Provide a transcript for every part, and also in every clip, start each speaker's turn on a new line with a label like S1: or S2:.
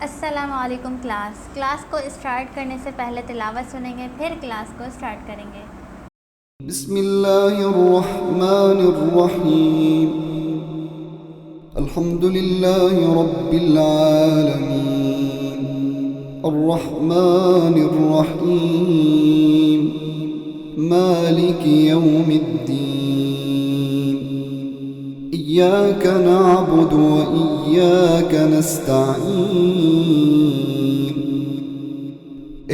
S1: अस्सलामुअलैकुम क्लास को स्टार्ट करने से पहले तिलावत सुनेंगे, फिर क्लास को स्टार्ट करेंगे।
S2: बिस्मिल्लाहिर्रहमानिर्रहीम। अल्हम्दुलिल्लाहि रब्बिल आलमीन। अर्रहमानिर्रहीम। मालिकि यौमिद्दीन। इय्याका नअबुदु व इय्याका नस्तईन।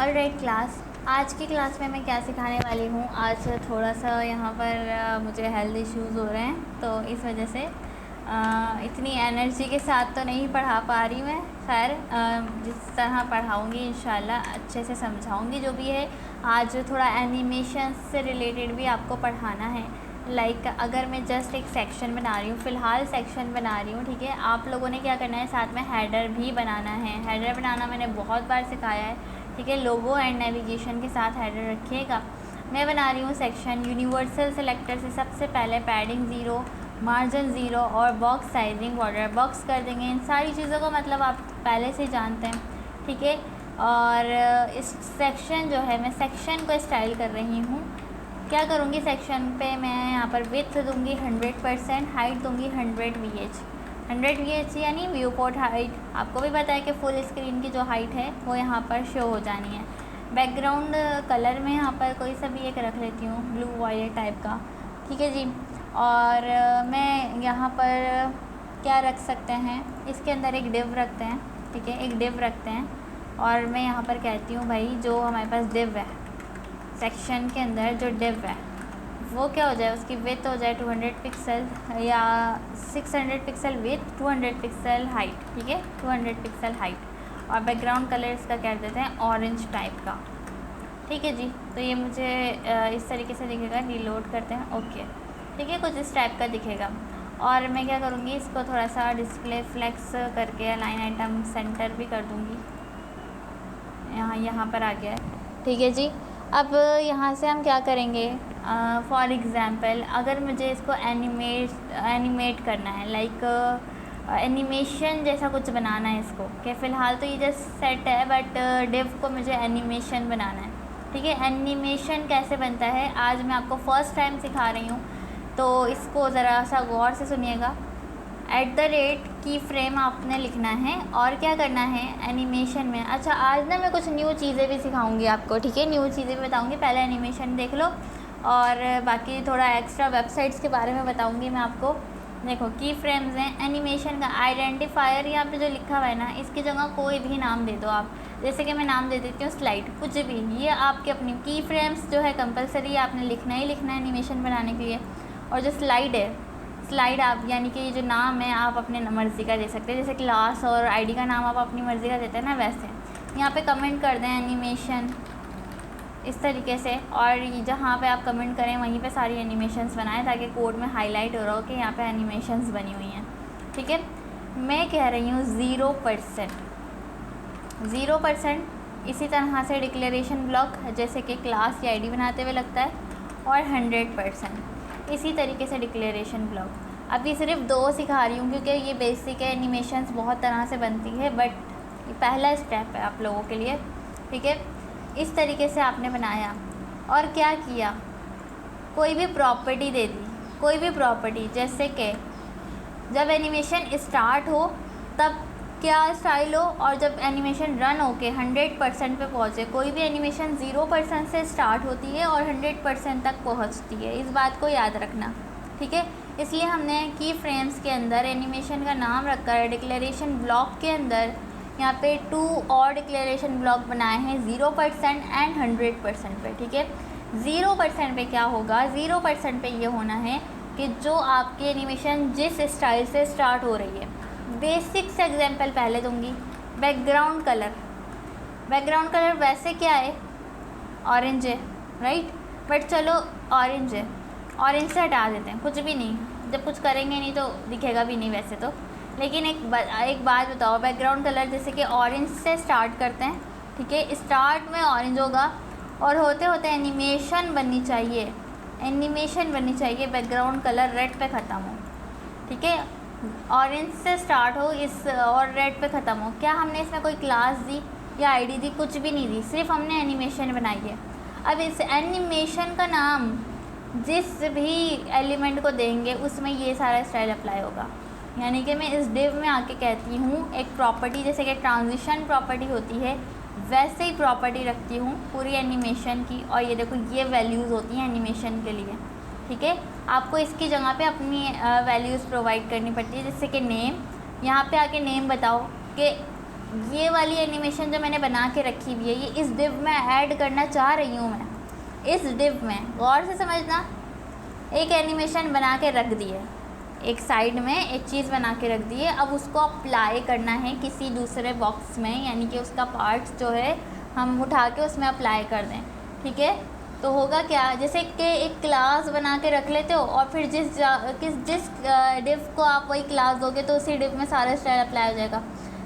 S1: ऑलराइट क्लास, आज की क्लास में मैं क्या सिखाने वाली हूँ। आज थोड़ा सा यहाँ पर मुझे हेल्थ इश्यूज़ हो रहे हैं, तो इस वजह से इतनी एनर्जी के साथ तो नहीं पढ़ा पा रही मैं। खैर, जिस तरह पढ़ाऊँगी इंशाल्लाह अच्छे से समझाऊँगी जो भी है। आज थोड़ा एनिमेशन से रिलेटेड भी आपको पढ़ाना है। लाइक अगर मैं जस्ट एक सेक्शन बना रही हूँ, फ़िलहाल सेक्शन बना रही हूँ, ठीक है। आप लोगों ने क्या करना है, साथ में हेडर भी बनाना है। हेडर बनाना मैंने बहुत बार सिखाया है, ठीक है। लोगो एंड नेविगेशन के साथ हेडर रखिएगा। मैं बना रही हूँ सेक्शन यूनिवर्सल सेलेक्टर से। सबसे पहले पैडिंग 0, मार्जिन 0 और बॉक्स साइजिंग बॉर्डर बॉक्स कर देंगे। इन सारी चीज़ों को मतलब आप पहले से जानते हैं, ठीक है। और इस सेक्शन जो है, मैं सेक्शन को स्टाइल कर रही हूँ। क्या करूँगी, सेक्शन पे मैं यहाँ पर विड्थ दूँगी 100%, हाइट दूँगी 100 VH। 100 VH यानी व्यू पोर्ट हाइट। आपको भी पता है कि फुल स्क्रीन की जो हाइट है वो यहाँ पर शो हो जानी है। बैकग्राउंड कलर में यहाँ पर कोई सा भी एक रख लेती हूँ, ब्लू वायलेट टाइप का, ठीक है जी। और मैं यहाँ पर क्या रख सकते हैं, इसके अंदर एक डिव रखते हैं, ठीक है। एक डिव रखते हैं और मैं यहाँ पर कहती हूँ भाई, जो हमारे पास डिव है सेक्शन के अंदर, जो डिव है वो क्या हो जाए, उसकी विड्थ हो जाए 200 पिक्सल या 600 पिक्सल विड्थ, 200 पिक्सल हाइट, ठीक है। 200 पिक्सल हाइट। और बैकग्राउंड कलर इसका क्या देते हैं, ऑरेंज टाइप का, ठीक है जी। तो ये मुझे इस तरीके से दिखेगा। रीलोड करते हैं, ओके, ठीक है। कुछ इस टाइप का दिखेगा। और मैं क्या करूँगी, इसको थोड़ा सा डिस्प्ले फ्लेक्स करके लाइन आइटम सेंटर भी कर दूँगी। यहाँ पर आ गया है, ठीक है जी। अब यहाँ से हम क्या करेंगे, फॉर एग्ज़ाम्पल अगर मुझे इसको एनिमेट करना है, लाइक एनिमेशन जैसा कुछ बनाना है इसको, कि फ़िलहाल तो ये जस्ट सेट है, बट डिव को मुझे एनिमेशन बनाना है, ठीक है। एनिमेशन कैसे बनता है आज मैं आपको फ़र्स्ट टाइम सिखा रही हूँ, तो इसको ज़रा सा गौर से सुनिएगा। @ की फ्रेम आपने लिखना है और क्या करना है एनिमेशन में। अच्छा, आज ना मैं कुछ न्यू चीज़ें भी सिखाऊंगी आपको, ठीक है। न्यू चीज़ें भी बताऊंगी, पहले एनिमेशन देख लो और बाकी थोड़ा एक्स्ट्रा वेबसाइट्स के बारे में बताऊंगी मैं आपको। देखो, की फ्रेम्स हैं एनिमेशन का। आइडेंटिफायर यहाँ पे जो लिखा हुआ है ना, इसकी जगह कोई भी नाम दे दो आप। जैसे कि मैं नाम दे देती हूँ स्लाइड, कुछ भी, ये आपके अपनी। की फ्रेम्स जो है कंपलसरी आपने लिखना ही लिखना है एनिमेशन बनाने के लिए। और जो स्लाइड है, स्लाइड आप यानी कि जो नाम है आप अपने मर्ज़ी का दे सकते हैं। जैसे क्लास और आईडी का नाम आप अपनी मर्ज़ी का देते हैं ना, वैसे यहाँ पे कमेंट कर दें एनिमेशन इस तरीके से। और जहाँ पे आप कमेंट करें वहीं पे सारी एनिमेशंस बनाएं, ताकि कोड में हाईलाइट हो रहा हो कि यहाँ पे एनिमेशंस बनी हुई हैं, ठीक है। मैं कह रही हूँ 0%। 0% इसी तरह से डिक्लेरेशन ब्लॉक, जैसे कि क्लास या आईडी बनाते हुए लगता है। और 100% इसी तरीके से डिक्लेरेशन ब्लॉक। अभी सिर्फ 2 सिखा रही हूँ क्योंकि ये बेसिक है। एनिमेशंस बहुत तरह से बनती है, बट ये पहला स्टेप है आप लोगों के लिए, ठीक है। इस तरीके से आपने बनाया और क्या किया, कोई भी प्रॉपर्टी दे दी, कोई भी प्रॉपर्टी। जैसे कि जब एनिमेशन स्टार्ट हो तब क्या स्टाइल हो, और जब एनिमेशन रन हो के 100% पे पहुँचे। कोई भी एनिमेशन 0% से स्टार्ट होती है और 100% तक पहुँचती है, इस बात को याद रखना, ठीक है। इसलिए हमने की फ्रेम्स के अंदर एनिमेशन का नाम रखा है। डिक्लेरेशन ब्लॉक के अंदर यहाँ पे 2 और डिक्लेरेशन ब्लॉक बनाए हैं, 0% एंड 100% पे, ठीक है। 0% पे क्या होगा, 0% पे ये होना है कि जो आपकी एनिमेशन जिस स्टाइल से स्टार्ट हो रही है। बेसिक से एग्जांपल पहले दूंगी। बैकग्राउंड कलर वैसे क्या है, ऑरेंज है, राइट। बट चलो ऑरेंज है, ऑरेंज से हटा देते हैं, कुछ भी नहीं, जब कुछ करेंगे नहीं तो दिखेगा भी नहीं वैसे तो। लेकिन एक बात बताओ, बैकग्राउंड कलर जैसे कि ऑरेंज से स्टार्ट करते हैं, ठीक है, स्टार्ट में ऑरेंज होगा और होते होते एनिमेशन बननी चाहिए, बैकग्राउंड कलर रेड पे ख़त्म हो, ठीक है, ऑरेंज से स्टार्ट हो इस और रेड पे ख़त्म हो। क्या हमने इसमें कोई क्लास दी या आईडी दी? कुछ भी नहीं दी, सिर्फ हमने एनिमेशन बनाई है। अब इस एनिमेशन का नाम जिस भी एलिमेंट को देंगे उसमें ये सारा स्टाइल अप्लाई होगा। यानी कि मैं इस डिव में आके कहती हूँ एक प्रॉपर्टी, जैसे कि ट्रांजिशन प्रॉपर्टी होती है वैसे ही प्रॉपर्टी रखती हूँ पूरी एनिमेशन की। और ये देखो ये वैल्यूज़ होती हैं एनिमेशन के लिए, ठीक है। आपको इसकी जगह पे अपनी वैल्यूज़ प्रोवाइड करनी पड़ती है, जैसे कि नेम। यहाँ पे आके नेम बताओ कि ये वाली एनिमेशन जो मैंने बना के रखी हुई है ये इस डिव में ऐड करना चाह रही हूँ मैं। इस डिव में गौर से समझना, एक एनिमेशन बना के रख दी है, एक साइड में एक चीज़ बना के रख दी है, अब उसको अप्लाई करना है किसी दूसरे बॉक्स में, यानी कि उसका पार्ट्स जो है हम उठा के उसमें अप्लाई कर दें, ठीक है। तो होगा क्या, जैसे कि एक क्लास बना के रख लेते हो और फिर जिस डिव को आप वही क्लास दोगे तो उसी डिव में सारा स्टाइल अप्लाई हो जाएगा।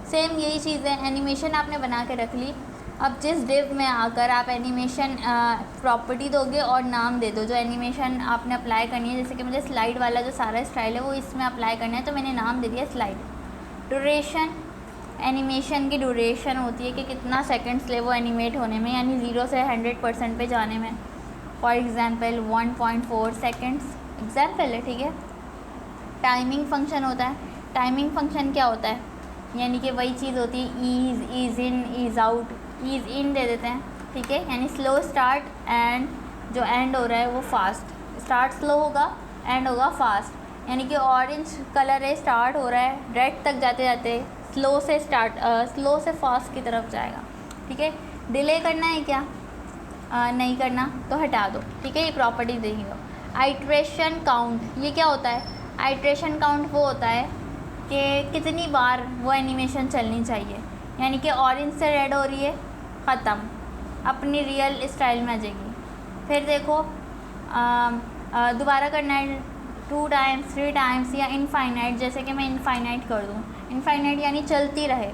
S1: सेम यही चीज़ है, एनिमेशन आपने बना के रख ली, अब जिस डिव में आकर आप एनिमेशन प्रॉपर्टी दोगे और नाम दे दो जो एनिमेशन आपने अप्लाई करनी है। जैसे कि मुझे स्लाइड वाला जो सारा स्टाइल है वो इसमें अप्लाई करना है, तो मैंने नाम दे दिया स्लाइड। ड्यूरेशन, एनिमेशन की ड्यूरेशन होती है कि कितना सेकंड्स ले वो एनिमेट होने में, यानी 0 से 100% पे जाने में। फॉर एग्ज़ाम्पल 1.4 सेकेंड्स एग्जाम्पल है, ठीक है। टाइमिंग फंक्शन होता है, टाइमिंग फंक्शन क्या होता है, यानी कि वही चीज़ होती है ईज़ इन, ईज़ आउट। ईज़ इन दे देते हैं, ठीक है, यानी स्लो स्टार्ट एंड जो एंड हो रहा है वो फास्ट। स्टार्ट स्लो होगा, एंड होगा फास्ट, यानी कि ऑरेंज कलर है, स्टार्ट हो रहा है, रेड तक जाते जाते स्लो से फास्ट की तरफ जाएगा, ठीक है। डिले करना है क्या? नहीं करना तो हटा दो, ठीक है, ये प्रॉपर्टी देगी दो। आइट्रेशन काउंट, ये क्या होता है? आइट्रेशन काउंट वो होता है कि कितनी बार वो एनिमेशन चलनी चाहिए, यानी कि ऑरेंज से रेड हो रही है, ख़त्म, अपनी रियल स्टाइल में आ जाएगी। फिर देखो दोबारा करना है 2 टाइम्स 3 टाइम्स या इनफाइनाइट, जैसे कि मैं इनफाइनाइट कर दूँ। इनफाइनाइट यानी चलती रहे।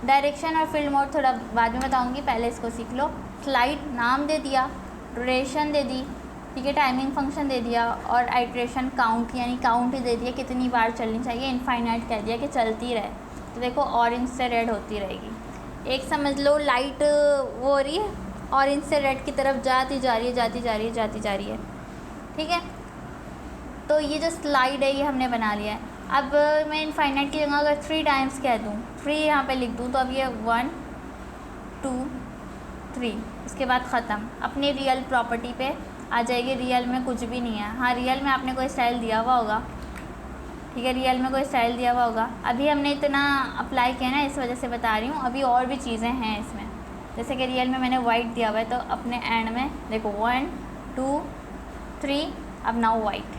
S1: डायरेक्शन और फील्ड मोड थोड़ा बाद में बताऊँगी, पहले इसको सीख लो। स्लाइड नाम दे दिया, ड्यूरेशन दे दी, ठीक है, टाइमिंग फंक्शन दे दिया, और आइट्रेशन काउंट यानी काउंट ही दे दिया कितनी बार चलनी चाहिए। इनफाइनाइट कह दिया कि चलती रहे, तो देखो ऑरेंज से रेड होती रहेगी। एक समझ लो लाइट वो हो रही है, ऑरेंज से रेड की तरफ जाती जा रही है, ठीक है। तो ये जो स्लाइड है ये हमने बना लिया है। अब मैं इनफाइनाइट की जगह अगर 3 टाइम्स कह दूँ, 3 यहाँ पे लिख दूँ, तो अब ये 1 2 3, इसके बाद ख़त्म, अपनी रियल प्रॉपर्टी पे आ जाएगी। रियल में कुछ भी नहीं है। हाँ, रियल में आपने कोई स्टाइल दिया हुआ होगा, ठीक है, रियल में कोई स्टाइल दिया हुआ होगा। अभी हमने इतना अप्लाई किया ना, इस वजह से बता रही हूँ, अभी और भी चीज़ें हैं इसमें। जैसे कि रियल में मैंने वाइट दिया हुआ है, तो अपने एंड में देखो 1 2 3, अब नाउ वाइट,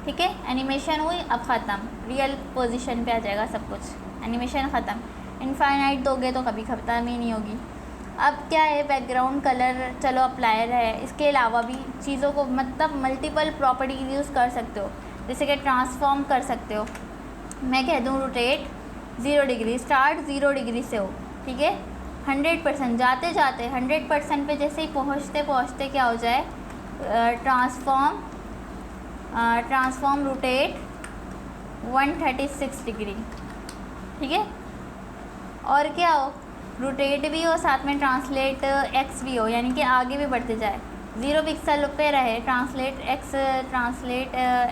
S1: ठीक है। एनिमेशन हुई, अब ख़त्म, रियल पोजीशन पे आ जाएगा सब कुछ, एनिमेशन ख़त्म। इनफाइनाइट दोगे तो कभी ख़त्म ही नहीं होगी। अब क्या है, बैकग्राउंड कलर चलो अप्लायर है, इसके अलावा भी चीज़ों को मतलब मल्टीपल प्रॉपर्टी यूज़ कर सकते हो, जैसे कि ट्रांसफॉर्म कर सकते हो। मैं कह दूँ रोटेट 0 डिग्री, स्टार्ट 0 डिग्री से हो, ठीक है, 100% जाते जाते 100% पे जैसे ही पहुँचते क्या हो जाए, ट्रांसफॉर्म रोटेट 136 डिग्री, ठीक है। और क्या हो, रोटेट भी हो, साथ में ट्रांसलेट एक्स भी हो, यानी कि आगे भी बढ़ते जाए। 0 पिक्सल पे रहे, ट्रांसलेट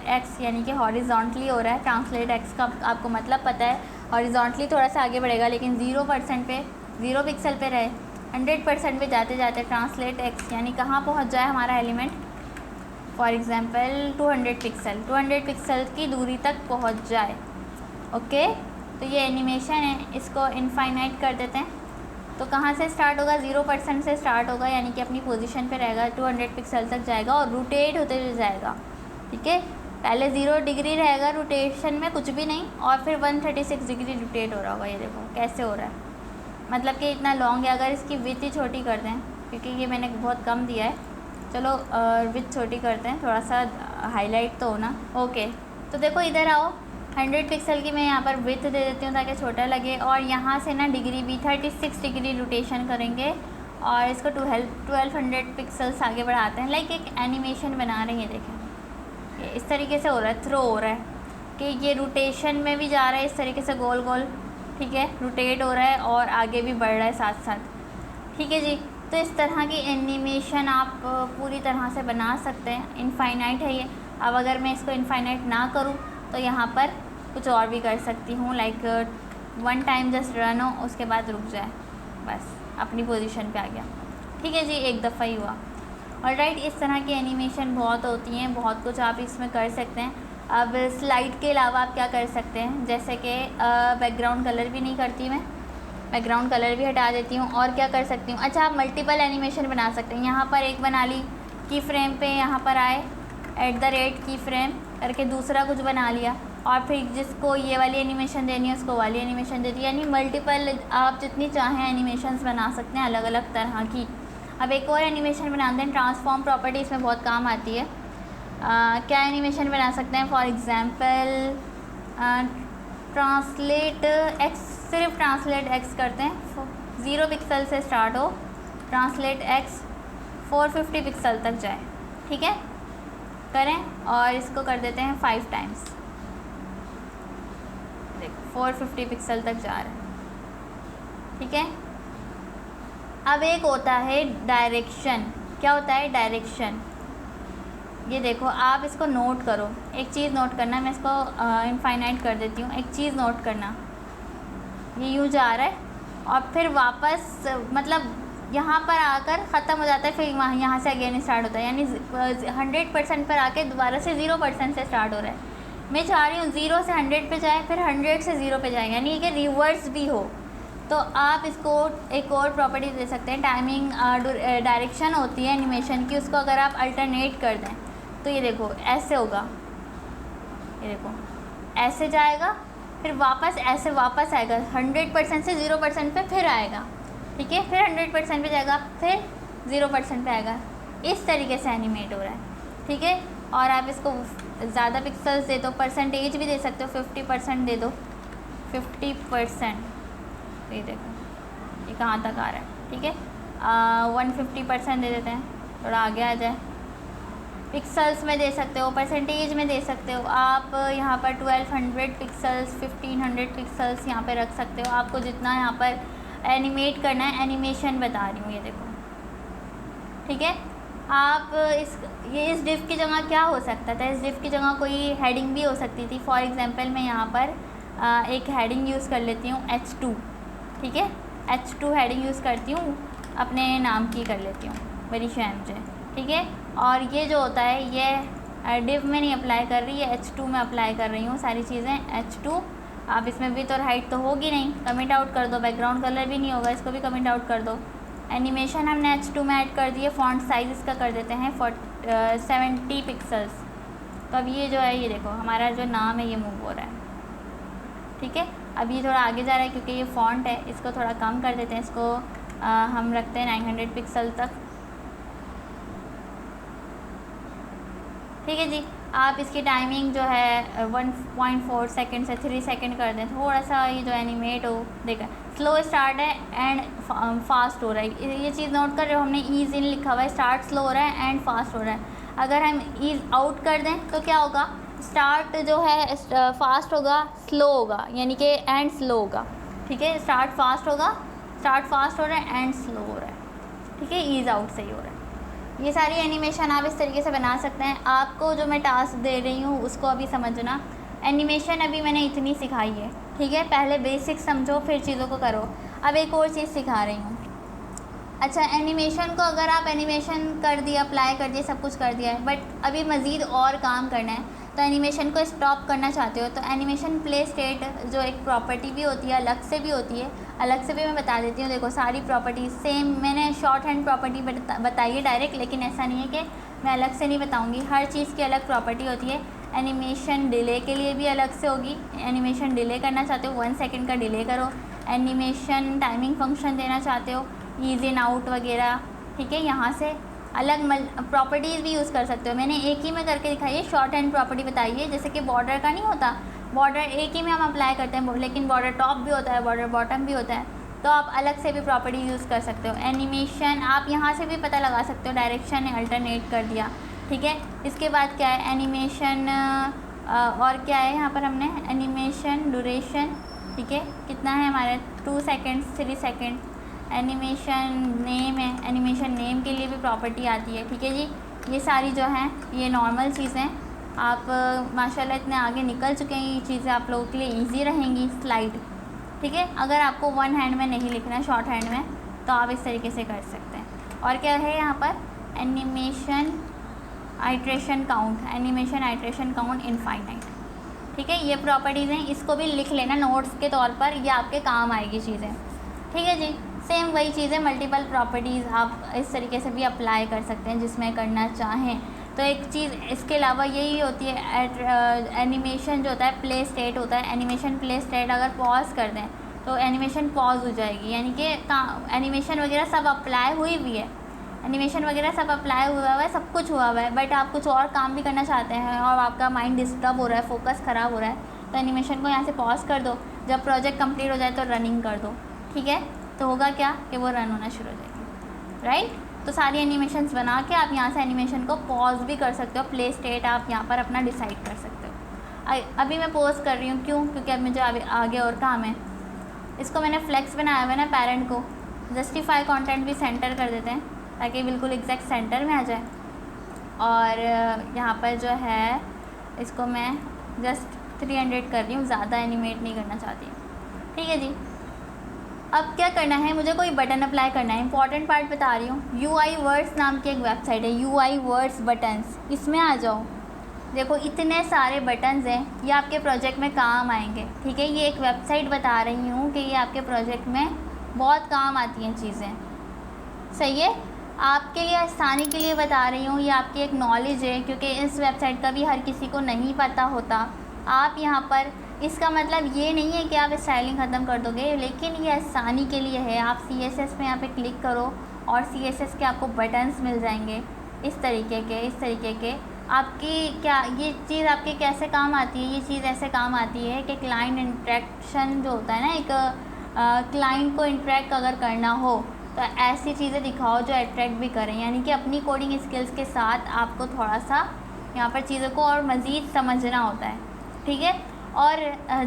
S1: एक्स यानी कि हॉरिजॉन्टली हो रहा है। ट्रांसलेट एक्स का आपको मतलब पता है, हॉरिजॉन्टली थोड़ा सा आगे बढ़ेगा, लेकिन 0% पे 0 पिक्सल पे रहे। 100% पे जाते जाते ट्रांसलेट एक्स यानी कहाँ पहुँच जाए हमारा एलिमेंट, फॉर एग्ज़ाम्पल 200 पिक्सल की दूरी तक पहुँच जाए, ओके। तो ये एनिमेशन है, इसको इनफाइनाइट कर देते हैं। तो कहाँ से स्टार्ट होगा, 0% से स्टार्ट होगा, यानी कि अपनी पोजीशन पे रहेगा, 200 पिक्सल तक जाएगा और रोटेट होते हुए जाएगा, ठीक है। पहले 0 डिग्री रहेगा रोटेशन में, कुछ भी नहीं, और फिर 136 डिग्री रोटेट हो रहा होगा। ये देखो कैसे हो रहा है, मतलब कि इतना लॉन्ग है। अगर इसकी विड्थ ही छोटी कर दें, क्योंकि ये मैंने बहुत कम दिया है, चलो विड्थ छोटी करते हैं, थोड़ा सा हाईलाइट तो होना, ओके। तो देखो इधर आओ, 100 पिक्सल की मैं यहाँ पर विड्थ दे देती हूँ ताकि छोटा लगे, और यहाँ से ना डिग्री भी 36 डिग्री रोटेशन करेंगे और इसको 1200 पिक्सल्स आगे बढ़ाते हैं। लाइक एक एनिमेशन बना रहे हैं, देखें ये इस तरीके से हो रहा है, थ्रो हो रहा है कि ये रोटेशन में भी जा रहा है इस तरीके से गोल गोल, ठीक है, रोटेट हो रहा है और आगे भी बढ़ रहा है साथ साथ। ठीक है जी, तो इस तरह की एनिमेशन आप पूरी तरह से बना सकते हैं। इनफाइनाइट है ये। अब अगर मैं इसको इनफाइनाइट ना करूँ तो यहाँ पर कुछ और भी कर सकती हूँ, लाइक 1 टाइम जस्ट रन हो, उसके बाद रुक जाए, बस अपनी पोजीशन पे आ गया। ठीक है जी, एक दफ़ा ही हुआ। ऑलराइट, इस तरह की एनिमेशन बहुत होती हैं, बहुत कुछ आप इसमें कर सकते हैं। अब स्लाइड के अलावा आप क्या कर सकते हैं, जैसे कि बैकग्राउंड कलर भी नहीं करती मैं, बैकग्राउंड कलर भी हटा देती हूँ। और क्या कर सकती हूँ, अच्छा आप मल्टीपल एनिमेशन बना सकते हैं। यहाँ पर एक बना ली, की फ्रेम पे यहाँ पर आए @ की फ्रेम करके दूसरा कुछ बना लिया, और फिर जिसको ये वाली एनिमेशन देनी है उसको वाली एनिमेशन दे दी। यानी मल्टीपल आप जितनी चाहें एनिमेशंस बना सकते हैं अलग अलग तरह की। अब एक और एनिमेशन बनाते हैं, ट्रांसफॉर्म प्रॉपर्टी इसमें बहुत काम आती है। क्या एनिमेशन बना सकते हैं, फॉर एग्ज़ाम्पल ट्रांसलेट एक्स, सिर्फ ट्रांसलेट एक्स करते हैं, 0 पिक्सल से स्टार्ट हो, ट्रांसलेट एक्स 450 पिक्सल तक जाए। ठीक है, करें और इसको कर देते हैं 5 टाइम्स। देखो 450 पिक्सल तक जा रहा है। ठीक है, अब एक होता है डायरेक्शन। क्या होता है डायरेक्शन, ये देखो आप इसको नोट करो, एक चीज़ नोट करना, मैं इसको इनफाइनाइट कर देती हूँ। एक चीज़ नोट करना, ये यूँ जा रहा है और फिर वापस मतलब यहाँ पर आकर ख़त्म हो जाता है, फिर यहाँ से अगेन स्टार्ट होता है। यानी 100% पर आके दोबारा से 0% से स्टार्ट हो रहा है। मैं चाह रही हूँ 0 से 100 पे जाए, फिर 100 से 0 पे जाए, यानी कि रिवर्स भी हो। तो आप इसको एक और प्रॉपर्टी दे सकते हैं, टाइमिंग डायरेक्शन होती है एनिमेशन की, उसको अगर आप अल्टरनेट कर दें तो ये देखो ऐसे होगा, ये देखो ऐसे जाएगा, फिर वापस ऐसे वापस आएगा, 100% से 0% पे फिर आएगा। ठीक है, फिर 100% पे जाएगा, फिर 0% पे आएगा। इस तरीके से एनिमेट हो रहा है। ठीक है, और आप इसको ज़्यादा पिक्सल्स दे दो, परसेंटेज भी दे सकते हो, 50% दे दो, 50%। ये देखो ये कहाँ तक आ रहा है। ठीक है, 150% दे देते हैं, थोड़ा आगे आ जाए। पिक्सल्स में दे सकते हो, परसेंटेज में दे सकते हो आप। यहाँ पर 1200 पिक्सल्स, 1500 पिक्सल्स यहाँ पे रख सकते हो। आपको जितना यहाँ पर एनिमेट करना है, एनिमेशन बता रही हूँ, ये देखो। ठीक है, आप इस डिव की जगह क्या हो सकता था, इस डिव की जगह कोई हेडिंग भी हो सकती थी। फॉर एग्जांपल मैं यहाँ पर एक हेडिंग यूज़ कर लेती हूँ H2। ठीक है, H2 हेडिंग यूज़ करती हूँ, अपने नाम की कर लेती हूँ, वरीशा MJ। ठीक है, और ये जो होता है ये डिव में नहीं अप्लाई कर रही है, H2 में अप्लाई कर रही हूँ सारी चीज़ें। H2 आप इसमें विड्थ और हाइट तो होगी नहीं, कमिट आउट कर दो। बैकग्राउंड कलर भी नहीं होगा, इसको भी कमिट आउट कर दो। एनिमेशन हमने H2 में ऐड कर दिए। फ़ॉन्ट साइज़ इसका कर देते हैं 70 पिक्सल्स। तो अब ये जो है, ये देखो हमारा जो नाम है ये मूव हो रहा है। ठीक है, अब ये थोड़ा आगे जा रहा है क्योंकि ये फ़ॉन्ट है, इसको थोड़ा कम कर देते हैं। इसको हम रखते हैं 900 पिक्सल तक। ठीक है जी, आप इसकी टाइमिंग जो है 1.4 सेकेंड से 3 सेकेंड कर दें, थोड़ा सा ये जो एनिमेट हो। देखा स्लो स्टार्ट है एंड फास्ट हो रहा है, ये चीज़ नोट कर रहे हो। हमने ईज़ इन लिखा हुआ है, स्टार्ट स्लो हो रहा है एंड फास्ट हो रहा है। अगर हम ईज़ आउट कर दें तो क्या होगा, स्टार्ट जो है फास्ट होगा, स्लो होगा, यानी कि एंड स्लो होगा। ठीक है, स्टार्ट फास्ट होगा, स्टार्ट फास्ट हो रहा है एंड स्लो हो रहा है। ठीक है, ईज़ आउट सही हो रहा है। ये सारी एनिमेशन आप इस तरीके से बना सकते हैं। आपको जो मैं टास्क दे रही हूँ उसको अभी समझना। एनिमेशन अभी मैंने इतनी सिखाई है। ठीक है, पहले बेसिक समझो फिर चीज़ों को करो। अब एक और चीज़ सिखा रही हूँ। अच्छा, एनिमेशन को अगर आप एनिमेशन कर दिया, अप्लाई कर दिया, सब कुछ कर दिया है, बट अभी मज़ीद और काम करना है, तो एनिमेशन को स्टॉप करना चाहते हो, तो एनिमेशन प्ले स्टेट जो एक प्रॉपर्टी भी होती है, अलग से भी होती है, अलग से भी मैं बता देती हूँ। देखो सारी प्रॉपर्टीज सेम, मैंने शॉर्ट हैंड प्रॉपर्टी बताई है डायरेक्ट, लेकिन ऐसा नहीं है कि मैं अलग से नहीं बताऊँगी। हर चीज़ की अलग प्रॉपर्टी होती है। एनिमेशन डिले के लिए भी अलग से होगी। एनिमेशन डिले करना चाहते हो 1 सेकेंड का डिले करो। एनिमेशन टाइमिंग फंक्शन देना चाहते हो, ईज़ इन आउट वगैरह। ठीक है, यहाँ से अलग प्रॉपर्टीज़ भी यूज़ कर सकते हो। मैंने एक ही में करके दिखाई है, शॉर्ट हैंड प्रॉपर्टी बताई है। जैसे कि बॉर्डर का नहीं होता, बॉर्डर एक ही में हम अप्लाई करते हैं, लेकिन बॉर्डर टॉप भी होता है, बॉर्डर बॉटम भी होता है, तो आप अलग से भी प्रॉपर्टी यूज़ कर सकते हो। एनिमेशन आप यहाँ से भी पता लगा सकते हो, डायरेक्शन अल्टरनेट कर दिया, ठीक है। इसके बाद क्या है, एनिमेशन और क्या है यहाँ पर हमने एनिमेशन ड्यूरेशन, ठीक है, कितना है हमारे 2 सेकेंड्स 3 सेकेंड। एनिमेशन नेम है, एनिमेशन नेम के लिए भी प्रॉपर्टी आती है, ठीक है जी। ये सारी जो हैं ये नॉर्मल चीज़ें, आप माशाल्लाह इतने आगे निकल चुके हैं, ये चीज़ें आप लोगों के लिए ईजी रहेंगी। स्लाइड, ठीक है, अगर आपको वन हैंड में नहीं लिखना है, शॉर्ट हैंड में, तो आप इस तरीके से कर सकते हैं। और क्या है यहाँ पर, animation iteration count, animation iteration count infinite, ठीक है। ये प्रॉपर्टीज़ हैं, इसको भी लिख लेना नोट्स के तौर पर, ये आपके काम आएगी चीज़ें, ठीक है जी। सेम वही चीज़ें, मल्टीपल प्रॉपर्टीज़ आप इस तरीके से भी अप्लाई कर सकते हैं जिसमें करना चाहें। तो एक चीज़ इसके अलावा यही होती है, एनिमेशन जो होता है प्ले स्टेट होता है, एनिमेशन प्ले स्टेट अगर पॉज कर दें तो एनिमेशन पॉज हो जाएगी, यानी कि एनिमेशन वगैरह सब अप्लाई हुई भी है, एनिमेशन वगैरह सब अप्लाई हुआ हुआ है, सब कुछ हुआ हुआ है, बट आप कुछ और काम भी करना चाहते हैं और आपका माइंड डिस्टर्ब हो रहा है, फोकस ख़राब हो रहा है, तो एनिमेशन को यहाँ से पॉज कर दो, जब प्रोजेक्ट कंप्लीट हो जाए तो रनिंग कर दो, ठीक है। तो होगा क्या कि वो रन होना शुरू हो जाएगी, राइट। तो सारी एनिमेशंस बना के आप यहाँ से एनिमेशन को पॉज भी कर सकते हो, प्ले स्टेट आप यहाँ पर अपना डिसाइड कर सकते हो। अभी मैं पॉज कर रही हूँ, क्यों, क्योंकि अब मुझे आगे और काम है। इसको मैंने फ्लेक्स बनाया हुआ है ना, पेरेंट को जस्टिफाई कंटेंट भी सेंटर कर देते हैं ताकि बिल्कुल एग्जैक्ट सेंटर में आ जाए। और यहाँ पर जो है इसको मैं जस्ट 300 कर रही हूँ, ज़्यादा एनिमेट नहीं करना चाहती, ठीक है जी। अब क्या करना है, मुझे कोई बटन अप्लाई करना है। इंपॉर्टेंट पार्ट बता रही हूँ, UI वर्ड्स नाम की एक वेबसाइट है, UI वर्ड्स बटन्स, इसमें आ जाओ। देखो इतने सारे बटन्स हैं, ये आपके प्रोजेक्ट में काम आएंगे, ठीक है। ये एक वेबसाइट बता रही हूँ कि ये आपके प्रोजेक्ट में बहुत काम आती हैं चीज़ें, सही है। आपके लिए आसानी के लिए बता रही हूँ, ये आपकी एक नॉलेज है, क्योंकि इस वेबसाइट का भी हर किसी को नहीं पता होता। आप यहाँ पर, इसका मतलब ये नहीं है कि आप स्टाइलिंग ख़त्म कर दोगे, लेकिन ये आसानी के लिए है। आप CSS में यहाँ पे क्लिक करो और CSS के आपको बटन्स मिल जाएंगे इस तरीके के। आपकी क्या ये चीज़ आपके कैसे काम आती है, ये चीज़ ऐसे काम आती है कि क्लाइंट इंटरेक्शन जो होता है ना, एक क्लाइंट को इंटरेक्ट अगर करना हो तो ऐसी चीज़ें दिखाओ जो अट्रैक्ट भी करें, यानी कि अपनी कोडिंग स्किल्स के साथ आपको थोड़ा सा यहाँ पर चीज़ों को और मज़ीद समझना होता है, ठीक है। और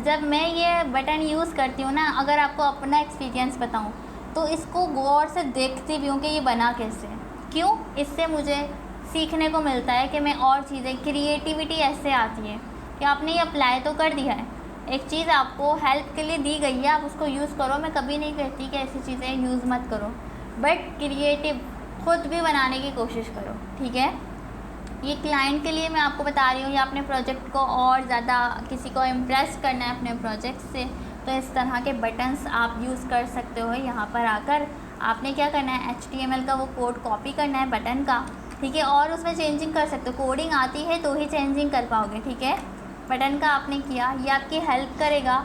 S1: जब मैं ये बटन यूज़ करती हूँ ना, अगर आपको अपना एक्सपीरियंस बताऊँ तो इसको गौर से देखती भी हूँ कि ये बना कैसे, क्यों, इससे मुझे सीखने को मिलता है कि मैं और चीज़ें, क्रिएटिविटी ऐसे आती है कि आपने ये अप्लाई तो कर दिया है, एक चीज़ आपको हेल्प के लिए दी गई है, आप उसको यूज़ करो। मैं कभी नहीं कहती कि ऐसी चीज़ें यूज़ मत करो, बट क्रिएटिव खुद भी बनाने की कोशिश करो, ठीक है। ये क्लाइंट के लिए मैं आपको बता रही हूँ, या अपने प्रोजेक्ट को और ज़्यादा किसी को इम्प्रेस करना है अपने प्रोजेक्ट से, तो इस तरह के बटन्स आप यूज़ कर सकते हो। यहाँ पर आकर आपने क्या करना है, HTML का वो कोड कॉपी करना है बटन का, ठीक है, और उसमें चेंजिंग कर सकते हो। कोडिंग आती है तो ही चेंजिंग कर पाओगे, ठीक है। बटन का आपने किया, ये आपकी हेल्प करेगा,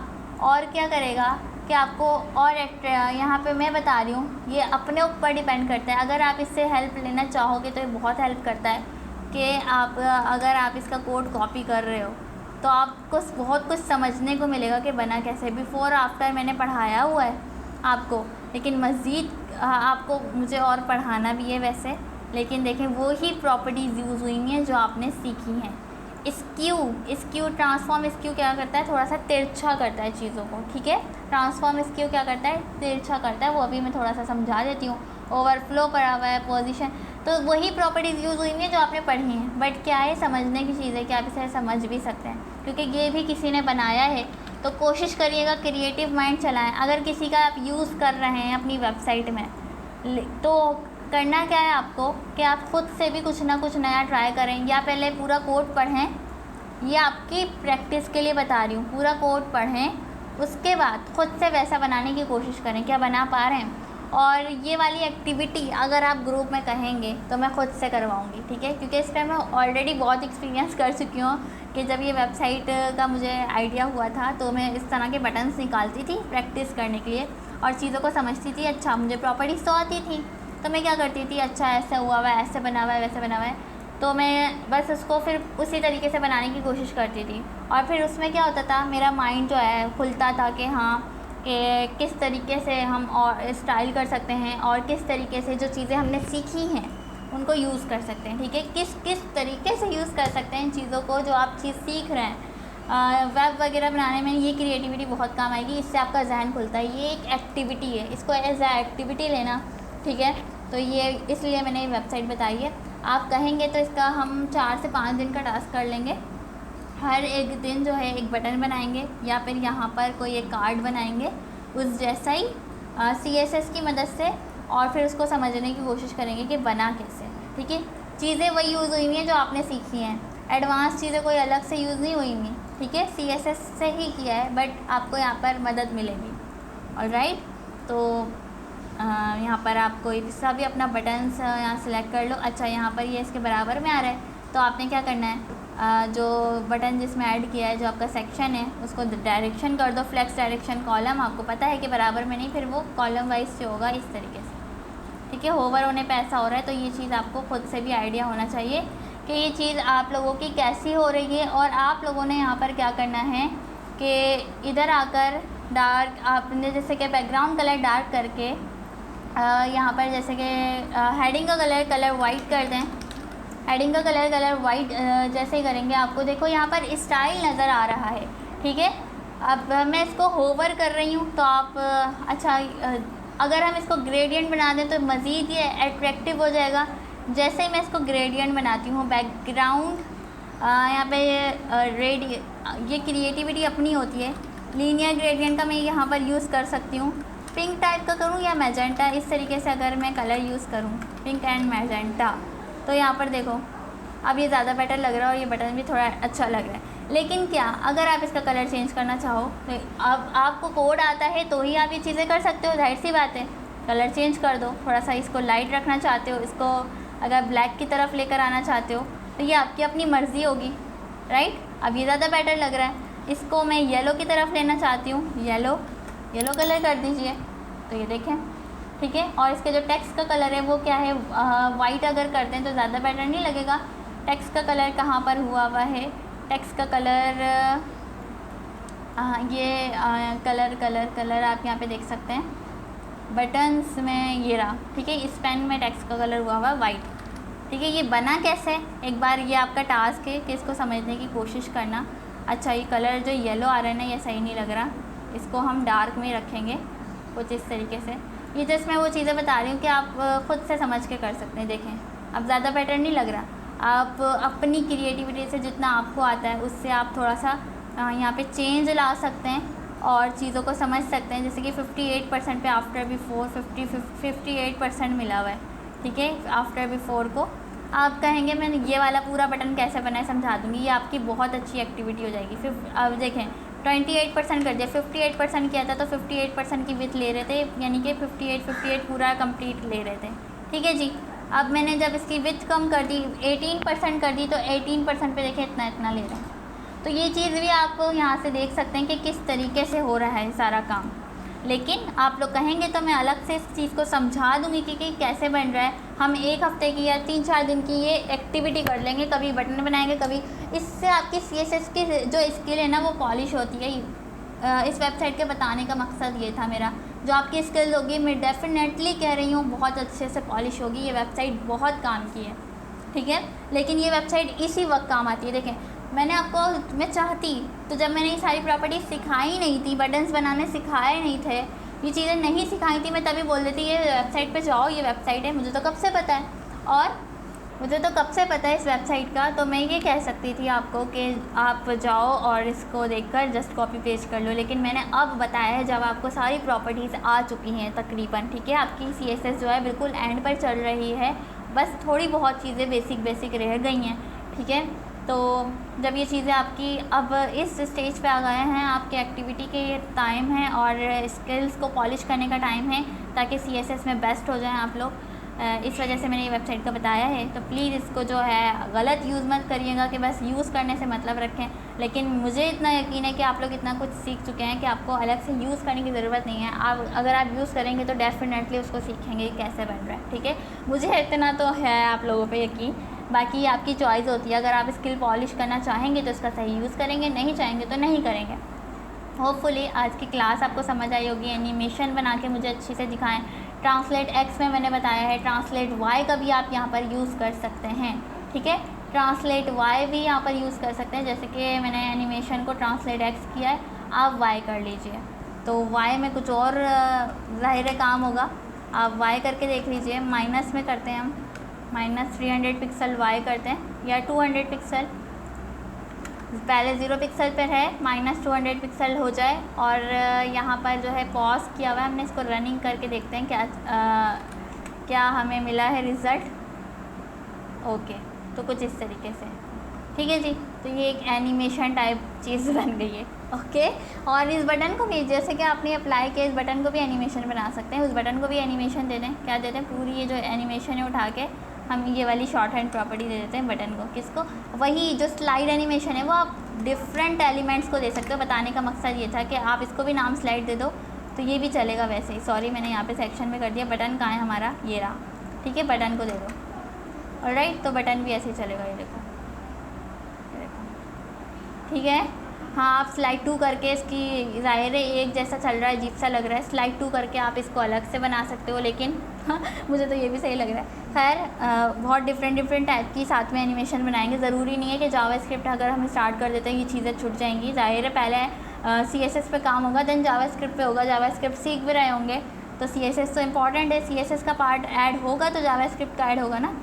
S1: और क्या करेगा कि आपको और यहाँ पे मैं बता रही हूँ, ये अपने ऊपर डिपेंड करता है। अगर आप इससे हेल्प लेना चाहोगे तो ये बहुत हेल्प करता है कि आप अगर आप इसका कोड कॉपी कर रहे हो तो आपको बहुत कुछ समझने को मिलेगा कि बना कैसे। बिफ़ोर आफ्टर मैंने पढ़ाया हुआ है आपको, लेकिन मज़ीद आपको मुझे और पढ़ाना भी है वैसे, लेकिन देखें वो ही प्रॉपर्टीज़ यूज़ हुई हैं जो आपने सीखी हैं। स्क्यू ट्रांसफॉर्म स्क्यू क्या करता है, थोड़ा सा तिरछा करता है चीज़ों को, ठीक है। ट्रांसफॉर्म स्क्यू क्या करता है, तिरछा करता है, वो अभी मैं थोड़ा सा समझा देती हूँ। ओवरफ्लो करा हुआ है, पोजीशन, तो वही प्रॉपर्टीज़ यूज़ हुई हैं जो आपने पढ़ी हैं, बट क्या है, समझने की चीज़ है कि आप इसे समझ भी सकते हैं, क्योंकि ये भी किसी ने बनाया है। तो कोशिश करिएगा क्रिएटिव माइंड चलाएं। अगर किसी का आप यूज़ कर रहे हैं अपनी वेबसाइट में, तो करना क्या है आपको कि आप ख़ुद से भी कुछ ना कुछ नया ट्राई करें, या पहले पूरा कोड पढ़ें, ये आपकी प्रैक्टिस के लिए बता रही हूँ, पूरा कोड पढ़ें, उसके बाद ख़ुद से वैसा बनाने की कोशिश करें, क्या बना पा रहे हैं। और ये वाली एक्टिविटी अगर आप ग्रुप में कहेंगे तो मैं ख़ुद से करवाऊँगी, ठीक है, क्योंकि इस टाइम मैं ऑलरेडी बहुत एक्सपीरियंस कर चुकी हूँ कि जब ये वेबसाइट का मुझे आइडिया हुआ था तो मैं इस तरह के बटन्स निकालती थी प्रैक्टिस करने के लिए और चीज़ों को समझती थी। अच्छा, मुझे प्रॉपर्टीज़ तो आती थी, तो मैं क्या करती थी, अच्छा ऐसा हुआ हुआ है, ऐसे बना हुआ है, वैसे बना हुआ है, तो मैं बस उसको फिर उसी तरीके से बनाने की कोशिश करती थी। और फिर उसमें क्या होता था, मेरा माइंड जो है खुलता था कि हाँ, कि किस तरीके से हम और स्टाइल कर सकते हैं और किस तरीके से जो चीज़ें हमने सीखी हैं उनको यूज़ कर सकते हैं। ठीक है, किस किस तरीके से यूज़ कर सकते हैं इन चीज़ों को जो आप चीज़ सीख रहे हैं। वेब वगैरह बनाने में ये क्रिएटिविटी बहुत काम आएगी, इससे आपका जहन खुलता है। ये एक एक्टिविटी है, इसको एज ए एक्टिविटी लेना। ठीक है, तो ये इसलिए मैंने ये वेबसाइट बताई है। आप कहेंगे तो इसका हम 4 से 5 दिन का टास्क कर लेंगे। हर एक दिन जो है एक बटन बनाएंगे या फिर यहाँ पर कोई एक कार्ड बनाएंगे उस जैसा ही CSS की मदद से, और फिर उसको समझने की कोशिश करेंगे कि बना कैसे। ठीक है, चीज़ें वही यूज़ हुई हुई हैं जो आपने सीखी हैं, एडवांस चीज़ें कोई अलग से यूज़ नहीं हुई हुई। ठीक है, CSS से ही किया है, बट आपको यहाँ पर मदद मिलेगी। ऑलराइट, तो यहाँ पर आप कोई सा भी अपना बटन्स यहाँ सिलेक्ट कर लो। अच्छा, यहाँ पर ये इसके बराबर में आ रहा है, तो आपने क्या करना है, जो बटन जिसमें ऐड किया है, जो आपका सेक्शन है, उसको डायरेक्शन कर दो, फ्लेक्स डायरेक्शन कॉलम। आपको पता है कि बराबर में नहीं, फिर वो कॉलम वाइज से होगा इस तरीके से। ठीक है, होवर होने पे ऐसा हो रहा है, तो ये चीज़ आपको खुद से भी आइडिया होना चाहिए कि ये चीज़ आप लोगों की कैसी हो रही है। और आप लोगों ने यहाँ पर क्या करना है कि इधर आकर डार्क, आपने जैसे कि बैकग्राउंड कलर डार्क करके यहाँ पर जैसे कि हेडिंग का कलर वाइट कर दें। हेडिंग का कलर वाइट जैसे ही करेंगे, आपको देखो यहाँ पर स्टाइल नज़र आ रहा है। ठीक है, अब मैं इसको होवर कर रही हूँ, तो आप अच्छा, अगर हम इसको ग्रेडियंट बना दें तो मज़ीद ये अट्रैक्टिव हो जाएगा। जैसे ही मैं इसको ग्रेडियंट बनाती हूँ, बैकग्राउंड यहाँ पे ये क्रिएटिविटी अपनी होती है। लीनियर ग्रेडियंट का मैं यहाँ पर यूज़ कर सकती हूँ। पिंक टाइप का करूँ या मैजेंटा, इस तरीके से अगर मैं कलर यूज़ करूँ, पिंक एंड मैजेंटा, तो यहाँ पर देखो अब ये ज़्यादा बेटर लग रहा है और ये बटन भी थोड़ा अच्छा लग रहा है। लेकिन क्या, अगर आप इसका कलर चेंज करना चाहो तो अब आपको कोड आता है तो ही आप ये चीज़ें कर सकते हो, जाहिर सी बात है। कलर चेंज कर दो, थोड़ा सा इसको लाइट रखना चाहते हो, इसको अगर ब्लैक की तरफ लेकर आना चाहते हो तो ये आपकी अपनी मर्ज़ी होगी। राइट, अब ये ज़्यादा बेटर लग रहा है, इसको मैं येलो की तरफ लेना चाहती हूँ, येलो कलर कर दीजिए, तो ये देखें। ठीक है, और इसके जो टेक्स्ट का कलर है वो क्या है, वाइट अगर करते हैं तो ज़्यादा बेटर नहीं लगेगा। टेक्स्ट का कलर कहाँ पर हुआ है, टेक्स्ट का कलर ये कलर आप यहाँ पे देख सकते हैं बटन्स में, ये रहा। ठीक है, इस पेन में टेक्स्ट का कलर हुआ वाइट। ठीक है, ये बना कैसे, एक बार ये आपका टास्क है कि इसको समझने की कोशिश करना। अच्छा, ये कलर जो येलो आ रहा है ना, ये सही नहीं लग रहा, इसको हम डार्क में रखेंगे कुछ इस तरीके से। ये जस्ट मैं वो चीज़ें बता रही हूँ कि आप ख़ुद से समझ के कर सकते हैं। देखें, अब ज़्यादा बेटर नहीं लग रहा। आप अपनी क्रिएटिविटी से जितना आपको आता है उससे आप थोड़ा सा यहाँ पे चेंज ला सकते हैं और चीज़ों को समझ सकते हैं। जैसे कि 58% पे आफ्टर बिफोर 58% मिला हुआ है। ठीक है, आफ्टर बिफोर को आप कहेंगे मैं ये वाला पूरा बटन कैसे बनाए समझा दूँगी, ये आपकी बहुत अच्छी एक्टिविटी हो जाएगी। फिर अब देखें 28% कर दिया, 58% किया था तो 58% की विथ ले रहे थे, यानी कि 58 पूरा कंप्लीट ले रहे थे। ठीक है जी, अब मैंने जब इसकी विथ कम कर दी, 18% कर दी, तो 18% पे देखें इतना ले रहे हैं। तो ये चीज़ भी आप यहाँ से देख सकते हैं कि किस तरीके से हो रहा है सारा काम। लेकिन आप लोग कहेंगे तो मैं अलग से इस चीज़ को समझा दूँगी कि कैसे बन रहा है। हम 1 हफ़्ते की या 3-4 दिन की ये एक्टिविटी कर लेंगे, कभी बटन बनाएंगे, कभी इससे आपकी CSS की जो स्किल है ना वो पॉलिश होती है। इस वेबसाइट के बताने का मकसद ये था मेरा, जो आपकी स्किल होगी मैं डेफिनेटली कह रही हूँ बहुत अच्छे से पॉलिश होगी। ये वेबसाइट बहुत काम की है। ठीक है, लेकिन ये वेबसाइट इसी वक्त काम आती है। देखें, मैंने आपको, मैं चाहती तो जब मैंने ये सारी प्रॉपर्टी सिखाई नहीं थी, बटन्स बनाने सिखाए नहीं थे, ये चीज़ें नहीं सिखाई थी, मैं तभी बोल देती ये वेबसाइट पे जाओ, ये वेबसाइट है, मुझे तो कब से पता है। और मुझे तो कब से पता है इस वेबसाइट का, तो मैं ये कह सकती थी आपको कि आप जाओ और इसको देखकर जस्ट कॉपी पेस्ट कर लो। लेकिन मैंने अब बताया है जब आपको सारी प्रॉपर्टीज़ आ चुकी हैं तकरीबन। ठीक है, आपकी CSS जो है बिल्कुल एंड पर चल रही है, बस थोड़ी बहुत चीज़ें बेसिक रह गई हैं। ठीक है, तो जब ये चीज़ें आपकी अब इस स्टेज पे आ गए हैं, आपकी एक्टिविटी के ये टाइम है और स्किल्स को पॉलिश करने का टाइम है, ताकि CSS में बेस्ट हो जाएं आप लोग। इस वजह से मैंने ये वेबसाइट का बताया है। तो प्लीज़ इसको जो है गलत यूज़ मत करिएगा कि बस यूज़ करने से मतलब रखें। लेकिन मुझे इतना यकीन है कि आप लोग इतना कुछ सीख चुके हैं कि आपको अलग से यूज़ करने की ज़रूरत नहीं है। आप अगर आप यूज़ करेंगे तो डेफ़िनेटली उसको सीखेंगे कि कैसे बन रहा है, ठीक है। मुझे इतना तो है आप लोगों पे यकीन, बाकी आपकी चॉइस होती है। अगर आप स्किल पॉलिश करना चाहेंगे तो इसका सही यूज़ करेंगे, नहीं चाहेंगे तो नहीं करेंगे। होपफुली आज की क्लास आपको समझ आई होगी। एनिमेशन बना के मुझे अच्छे से दिखाएं। ट्रांसलेट एक्स में मैंने बताया है, ट्रांसलेट वाई का भी आप यहाँ पर यूज़ कर सकते हैं, ठीक है। ट्रांसलेट वाई भी यहाँ पर यूज़ कर सकते हैं, जैसे कि मैंने एनिमेशन को ट्रांसलेट एक्स किया है, आप वाई कर लीजिए। तो वाई में कुछ और ज़ाहिर काम होगा, आप वाई करके देख लीजिए। माइनस में करते हैं हम, -300 पिक्सल वाई करते हैं, या 200 पिक्सल, पहले 0 पिक्सल पर है, -200 पिक्सल हो जाए। और यहाँ पर जो है पॉज किया हुआ है हमने, इसको रनिंग करके देखते हैं क्या हमें मिला है रिज़ल्ट। ओके, तो कुछ इस तरीके से, ठीक है जी। तो ये एक एनिमेशन टाइप चीज़ बन गई है, ओके। और इस बटन को भी, जैसे कि आपने अप्लाई किया, इस बटन को भी एनिमेशन बना सकते हैं। उस बटन को भी एनिमेशन दे दें, क्या देते हैं, पूरी ये जो एनिमेशन है उठा के हम ये वाली शॉर्ट हैंड प्रॉपर्टी दे देते हैं बटन को। किसको? वही जो स्लाइड एनिमेशन है वो आप डिफरेंट एलिमेंट्स को दे सकते हो। बताने का मकसद ये था कि आप इसको भी नाम स्लाइड दे दो तो ये भी चलेगा वैसे ही। सॉरी, मैंने यहाँ पे सेक्शन में कर दिया। बटन कहाँ है हमारा, ये रहा, ठीक है। बटन को दे दो, ऑलराइट। तो बटन भी ऐसे ही चलेगा, ये देखो, ठीक है। हाँ, आप स्लाइड 2 करके इसकी, ज़ाहिर है एक जैसा चल रहा है, अजीब सा लग रहा है। स्लाइड 2 करके आप इसको अलग से बना सकते हो, लेकिन हाँ, मुझे तो ये भी सही लग रहा है। खैर, बहुत डिफरेंट टाइप की साथ में एनिमेशन बनाएंगे। ज़रूरी नहीं है कि जावास्क्रिप्ट अगर हम स्टार्ट कर देते हैं ये चीज़ें छूट जाएंगी। ज़ाहिर है पहले CSS पे काम होगा, देन जावास्क्रिप्ट पे होगा। जावास्क्रिप्ट सीख भी रहे होंगे तो CSS तो इम्पॉर्टेंट है, CSS का पार्ट ऐड होगा तो जावास्क्रिप्ट का ऐड होगा ना,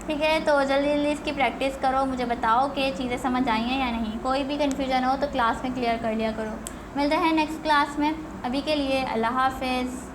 S1: ठीक है। तो जल्दी जल्दी इसकी प्रैक्टिस करो, मुझे बताओ कि चीज़ें समझ आई हैं या नहीं। कोई भी कन्फ्यूजन हो तो क्लास में क्लियर कर लिया करो। मिलते हैं नेक्स्ट क्लास में, अभी के लिए अल्लाह हाफ़िज़।